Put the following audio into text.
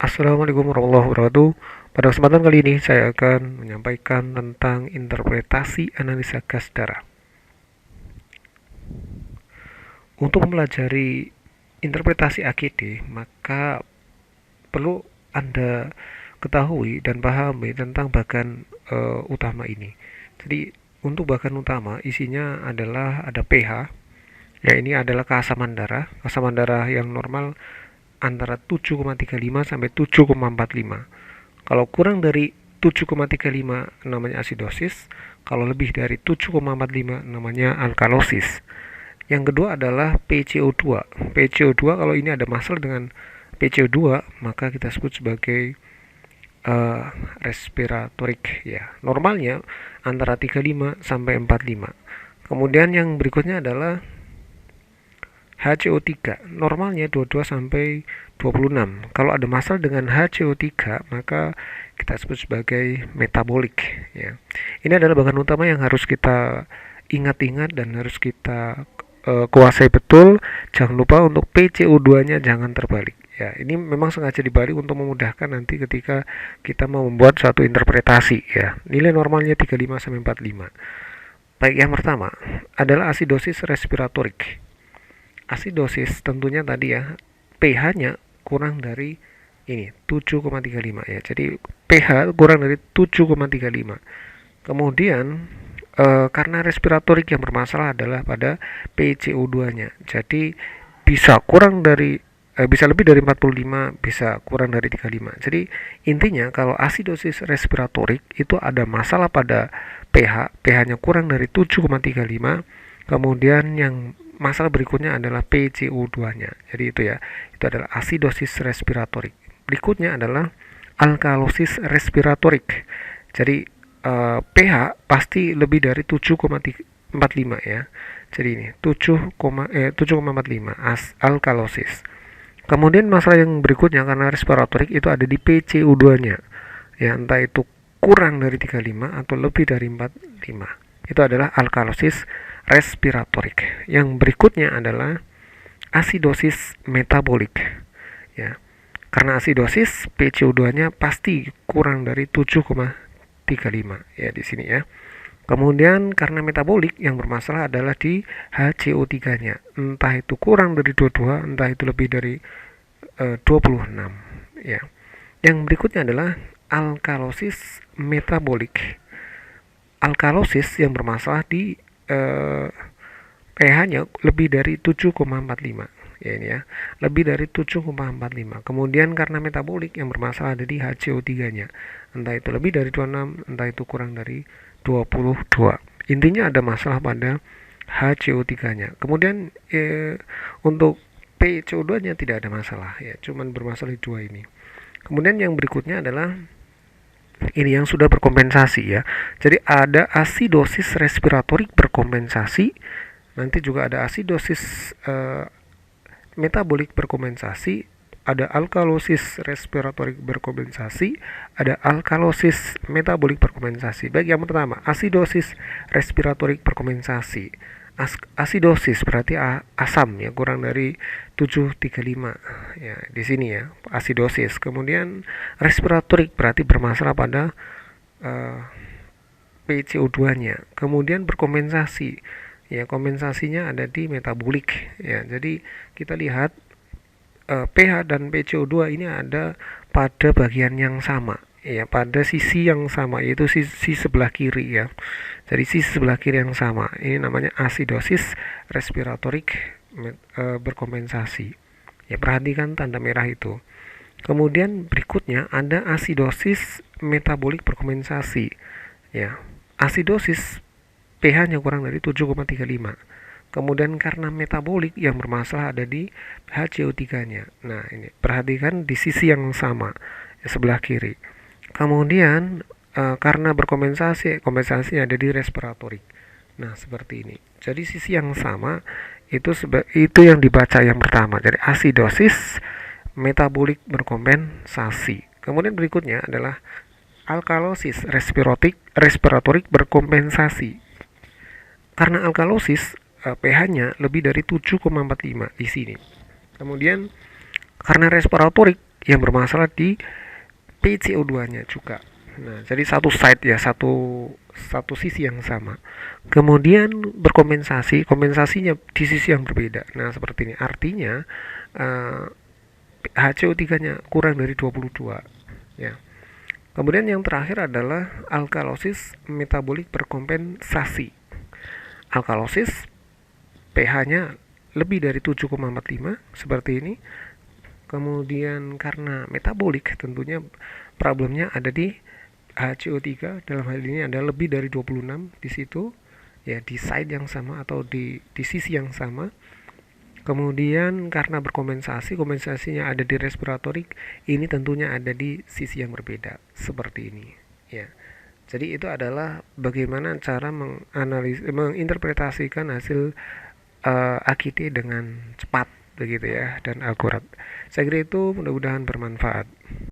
Assalamualaikum warahmatullahi wabarakatuh. Pada kesempatan kali ini saya akan menyampaikan tentang interpretasi analisa gas darah. Untuk mempelajari interpretasi AGD, maka perlu Anda ketahui dan pahami tentang bagan utama ini. Jadi untuk bagan utama isinya adalah ada pH, ya ini adalah keasaman darah. Keasaman darah yang normal antara 7,35 sampai 7,45. Kalau kurang dari 7,35 namanya asidosis, kalau lebih dari 7,45 namanya alkalosis. Yang kedua adalah PCO2. PCO2 kalau ini ada masalah dengan PCO2 maka kita sebut sebagai respiratorik ya. Normalnya antara 35 sampai 45. Kemudian yang berikutnya adalah HCO3. Normalnya 22 sampai 26. Kalau ada masalah dengan HCO3 maka kita sebut sebagai metabolik ya. Ini adalah bahan utama yang harus kita ingat-ingat dan harus kita kuasai betul. Jangan lupa untuk PCO2-nya jangan terbalik. Ya, ini memang sengaja dibalik untuk memudahkan nanti ketika kita mau membuat suatu interpretasi ya. Nilai normalnya 35 sampai 45. Baik, yang pertama adalah asidosis respiratorik. Asidosis tentunya tadi ya, pH-nya kurang dari ini 7,35 ya. Jadi pH kurang dari 7,35. Kemudian karena respiratorik yang bermasalah adalah pada PCO2-nya. Jadi bisa kurang dari bisa lebih dari 45, bisa kurang dari 35. Jadi intinya kalau asidosis respiratorik itu ada masalah pada pH, pH-nya kurang dari 7,35. Kemudian yang masalah berikutnya adalah PCO2-nya. Jadi itu ya, itu adalah asidosis respiratorik. Berikutnya adalah alkalosis respiratorik. Jadi pH pasti lebih dari 7,45 ya. Jadi ini 7,45 alkalosis. Kemudian masalah yang berikutnya karena respiratorik itu ada di PCO2-nya. Ya, entah itu kurang dari 35 atau lebih dari 45. Itu adalah alkalosis respiratorik. Yang berikutnya adalah asidosis metabolik. Ya. Karena asidosis PCO2-nya pasti kurang dari 7,35 ya di sini ya. Kemudian karena metabolik yang bermasalah adalah di HCO3-nya. Entah itu kurang dari 22, entah itu lebih dari 26 ya. Yang berikutnya adalah alkalosis metabolik. Alkalosis yang bermasalah di pH-nya lebih dari 7,45 ya ini ya, lebih dari 7,45. Kemudian karena metabolik yang bermasalah ada di HCO3-nya, entah itu lebih dari 26, entah itu kurang dari 22. Intinya ada masalah pada HCO3-nya. Kemudian untuk PCO2-nya tidak ada masalah ya, cuman bermasalah di dua ini. Kemudian yang berikutnya adalah ini yang sudah berkompensasi ya. Jadi ada asidosis respiratorik berkompensasi, nanti juga ada asidosis metabolik berkompensasi, ada alkalosis respiratorik berkompensasi, ada alkalosis metabolik berkompensasi. Baik, yang pertama, asidosis respiratorik berkompensasi. Asidosis berarti asam ya, kurang dari 7,35 ya di sini ya, asidosis. Kemudian respiratorik berarti bermasalah pada PCO2-nya. Kemudian berkompensasi ya, kompensasinya ada di metabolik ya. Jadi kita lihat pH dan PCO2 ini ada pada bagian yang sama ya, pada sisi yang sama, yaitu sisi sebelah kiri ya. Jadi sisi sebelah kiri yang sama ini namanya asidosis respiratorik berkompensasi ya. Perhatikan tanda merah itu. Kemudian berikutnya ada asidosis metabolik berkompensasi ya. Asidosis pH-nya kurang dari 7,35. Kemudian karena metabolik yang bermasalah ada di HCO3-nya. Nah, ini perhatikan di sisi yang sama, sebelah kiri. Kemudian karena berkompensasi, kompensasinya ada di respiratorik. Nah, seperti ini. Jadi sisi yang sama itu yang dibaca yang pertama. Jadi asidosis metabolik berkompensasi. Kemudian berikutnya adalah alkalosis respiratorik berkompensasi. Karena alkalosis pH-nya lebih dari 7,45 di sini. Kemudian karena respiratorik yang bermasalah di PCO2-nya juga. Nah, jadi satu side ya, satu sisi yang sama. Kemudian kompensasinya di sisi yang berbeda. Nah, seperti ini. Artinya HCO3-nya kurang dari 22 ya. Kemudian yang terakhir adalah alkalosis metabolik berkompensasi. Alkalosis pH-nya lebih dari 7,45 seperti ini. Kemudian karena metabolik tentunya problemnya ada di HCO3, dalam hal ini ada lebih dari 26 di situ ya, di side yang sama atau di sisi yang sama. Kemudian karena kompensasinya ada di respiratory, ini tentunya ada di sisi yang berbeda seperti ini ya. Jadi itu adalah bagaimana cara menginterpretasikan hasil AKT dengan cepat begitu ya, dan akurat. Saya kira itu mudah-mudahan bermanfaat.